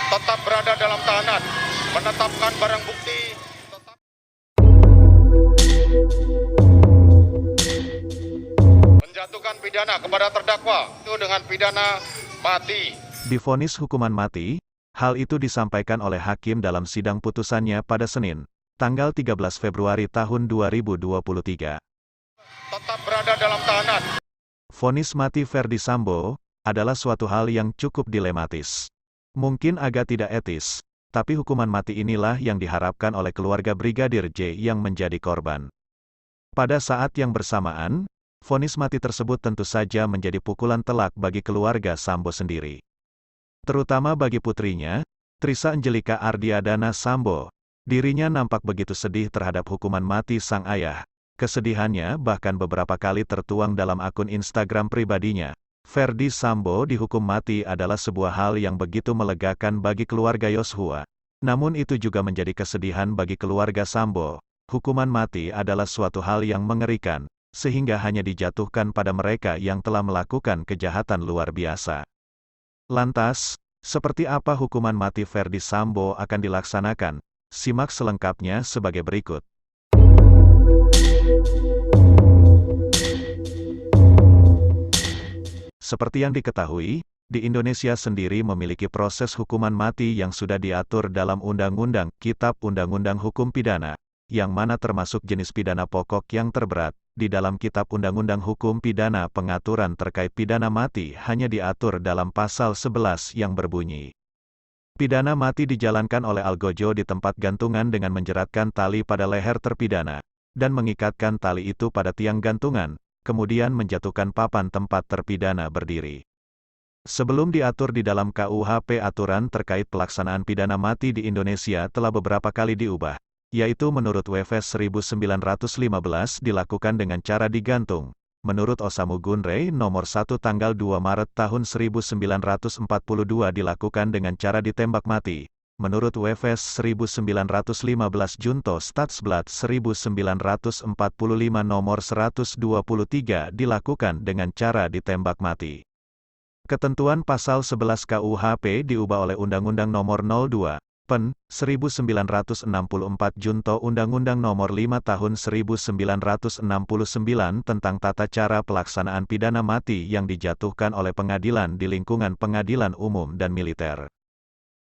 tetap berada dalam tahanan, menetapkan barang bukti, menjatuhkan pidana kepada terdakwa itu dengan pidana mati. Divonis hukuman mati, hal itu disampaikan oleh hakim dalam sidang putusannya pada Senin, tanggal 13 Februari tahun 2023. Tetap berada dalam tahanan. Vonis mati Ferdy Sambo adalah suatu hal yang cukup dilematis. Mungkin agak tidak etis, tapi hukuman mati inilah yang diharapkan oleh keluarga Brigadir J yang menjadi korban. Pada saat yang bersamaan, vonis mati tersebut tentu saja menjadi pukulan telak bagi keluarga Sambo sendiri. Terutama bagi putrinya, Trisha Angelika Ardiadana Sambo. Dirinya nampak begitu sedih terhadap hukuman mati sang ayah. Kesedihannya bahkan beberapa kali tertuang dalam akun Instagram pribadinya. Ferdy Sambo dihukum mati adalah sebuah hal yang begitu melegakan bagi keluarga Yosua. Namun itu juga menjadi kesedihan bagi keluarga Sambo. Hukuman mati adalah suatu hal yang mengerikan, sehingga hanya dijatuhkan pada mereka yang telah melakukan kejahatan luar biasa. Lantas, seperti apa hukuman mati Ferdy Sambo akan dilaksanakan? Simak selengkapnya sebagai berikut. Seperti yang diketahui, di Indonesia sendiri memiliki proses hukuman mati yang sudah diatur dalam Undang-Undang Kitab Undang-Undang Hukum Pidana, yang mana termasuk jenis pidana pokok yang terberat. Di dalam Kitab Undang-Undang Hukum Pidana pengaturan terkait pidana mati hanya diatur dalam pasal 11 yang berbunyi. Pidana mati dijalankan oleh algojo di tempat gantungan dengan menjeratkan tali pada leher terpidana, dan mengikatkan tali itu pada tiang gantungan, kemudian menjatuhkan papan tempat terpidana berdiri. Sebelum diatur di dalam KUHP, aturan terkait pelaksanaan pidana mati di Indonesia telah beberapa kali diubah, yaitu menurut WFS 1915 dilakukan dengan cara digantung, menurut Osamu Gunrei nomor 1 tanggal 2 Maret tahun 1942 dilakukan dengan cara ditembak mati, menurut WFS 1915 Junto Statsblad 1945 nomor 123 dilakukan dengan cara ditembak mati. Ketentuan pasal 11 KUHP diubah oleh Undang-Undang nomor 02 Pen. 1964 Junto Undang-Undang Nomor 5 Tahun 1969 tentang tata cara pelaksanaan pidana mati yang dijatuhkan oleh pengadilan di lingkungan pengadilan umum dan militer.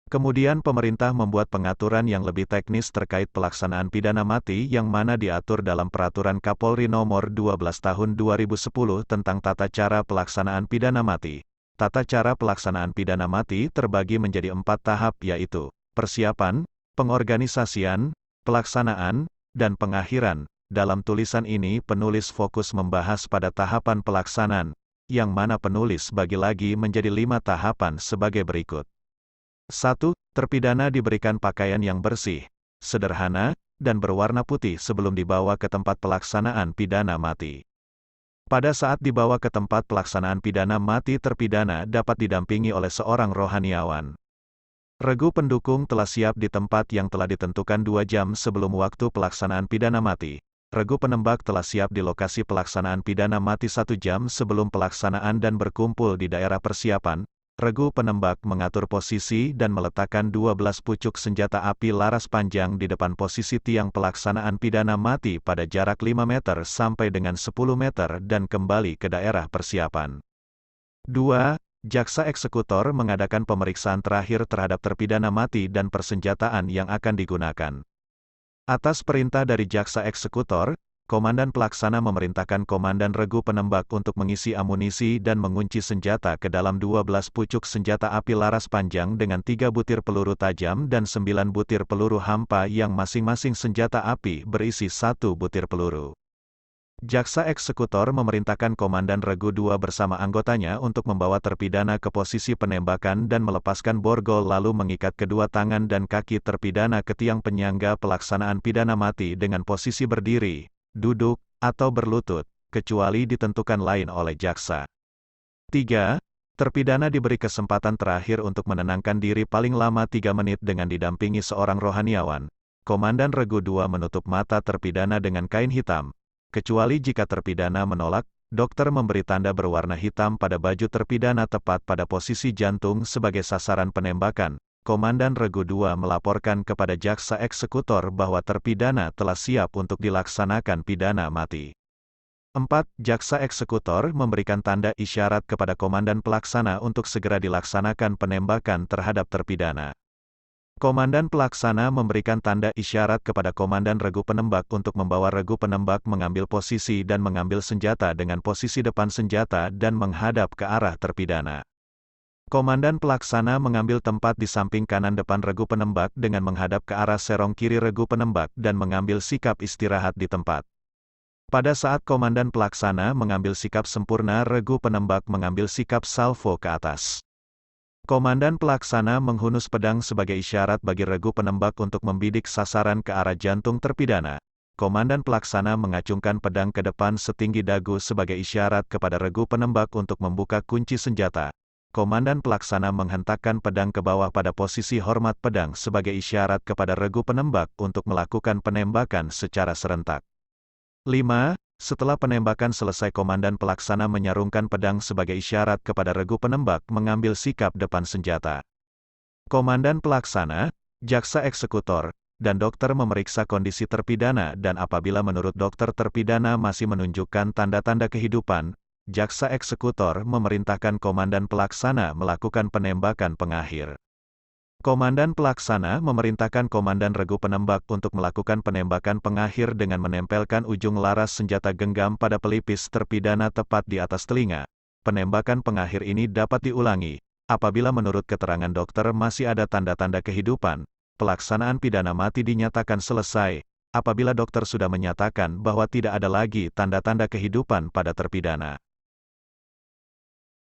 Kemudian pemerintah membuat pengaturan yang lebih teknis terkait pelaksanaan pidana mati yang mana diatur dalam Peraturan Kapolri Nomor 12 Tahun 2010 tentang tata cara pelaksanaan pidana mati. Tata cara pelaksanaan pidana mati terbagi menjadi 4 tahap, yaitu persiapan, pengorganisasian, pelaksanaan, dan pengakhiran. Dalam tulisan ini penulis fokus membahas pada tahapan pelaksanaan, yang mana penulis bagi lagi menjadi 5 tahapan sebagai berikut. 1. Terpidana diberikan pakaian yang bersih, sederhana, dan berwarna putih sebelum dibawa ke tempat pelaksanaan pidana mati. Pada saat dibawa ke tempat pelaksanaan pidana mati, terpidana dapat didampingi oleh seorang rohaniawan. Regu pendukung telah siap di tempat yang telah ditentukan 2 jam sebelum waktu pelaksanaan pidana mati. Regu penembak telah siap di lokasi pelaksanaan pidana mati 1 jam sebelum pelaksanaan dan berkumpul di daerah persiapan. Regu penembak mengatur posisi dan meletakkan 12 pucuk senjata api laras panjang di depan posisi tiang pelaksanaan pidana mati pada jarak 5 meter sampai dengan 10 meter dan kembali ke daerah persiapan. 2. Jaksa eksekutor mengadakan pemeriksaan terakhir terhadap terpidana mati dan persenjataan yang akan digunakan. Atas perintah dari jaksa eksekutor, komandan pelaksana memerintahkan komandan regu penembak untuk mengisi amunisi dan mengunci senjata ke dalam 12 pucuk senjata api laras panjang dengan 3 butir peluru tajam dan 9 butir peluru hampa yang masing-masing senjata api berisi 1 butir peluru. Jaksa eksekutor memerintahkan komandan regu 2 bersama anggotanya untuk membawa terpidana ke posisi penembakan dan melepaskan borgol lalu mengikat kedua tangan dan kaki terpidana ke tiang penyangga pelaksanaan pidana mati dengan posisi berdiri, duduk, atau berlutut, kecuali ditentukan lain oleh jaksa. 3. Terpidana diberi kesempatan terakhir untuk menenangkan diri paling lama 3 menit dengan didampingi seorang rohaniawan. Komandan regu 2 menutup mata terpidana dengan kain hitam. Kecuali jika terpidana menolak, dokter memberi tanda berwarna hitam pada baju terpidana tepat pada posisi jantung sebagai sasaran penembakan. Komandan Regu II melaporkan kepada jaksa eksekutor bahwa terpidana telah siap untuk dilaksanakan pidana mati. 4. Jaksa eksekutor memberikan tanda isyarat kepada komandan pelaksana untuk segera dilaksanakan penembakan terhadap terpidana. Komandan pelaksana memberikan tanda isyarat kepada komandan regu penembak untuk membawa regu penembak mengambil posisi dan mengambil senjata dengan posisi depan senjata dan menghadap ke arah terpidana. Komandan pelaksana mengambil tempat di samping kanan depan regu penembak dengan menghadap ke arah serong kiri regu penembak dan mengambil sikap istirahat di tempat. Pada saat komandan pelaksana mengambil sikap sempurna, regu penembak mengambil sikap salvo ke atas. Komandan pelaksana menghunus pedang sebagai isyarat bagi regu penembak untuk membidik sasaran ke arah jantung terpidana. Komandan pelaksana mengacungkan pedang ke depan setinggi dagu sebagai isyarat kepada regu penembak untuk membuka kunci senjata. Komandan pelaksana menghentakkan pedang ke bawah pada posisi hormat pedang sebagai isyarat kepada regu penembak untuk melakukan penembakan secara serentak. 5. Setelah penembakan selesai, komandan pelaksana menyarungkan pedang sebagai isyarat kepada regu penembak mengambil sikap depan senjata. Komandan pelaksana, jaksa eksekutor, dan dokter memeriksa kondisi terpidana dan apabila menurut dokter terpidana masih menunjukkan tanda-tanda kehidupan, jaksa eksekutor memerintahkan komandan pelaksana melakukan penembakan pengakhir. Komandan pelaksana memerintahkan komandan regu penembak untuk melakukan penembakan pengakhir dengan menempelkan ujung laras senjata genggam pada pelipis terpidana tepat di atas telinga. Penembakan pengakhir ini dapat diulangi apabila menurut keterangan dokter masih ada tanda-tanda kehidupan. Pelaksanaan pidana mati dinyatakan selesai apabila dokter sudah menyatakan bahwa tidak ada lagi tanda-tanda kehidupan pada terpidana.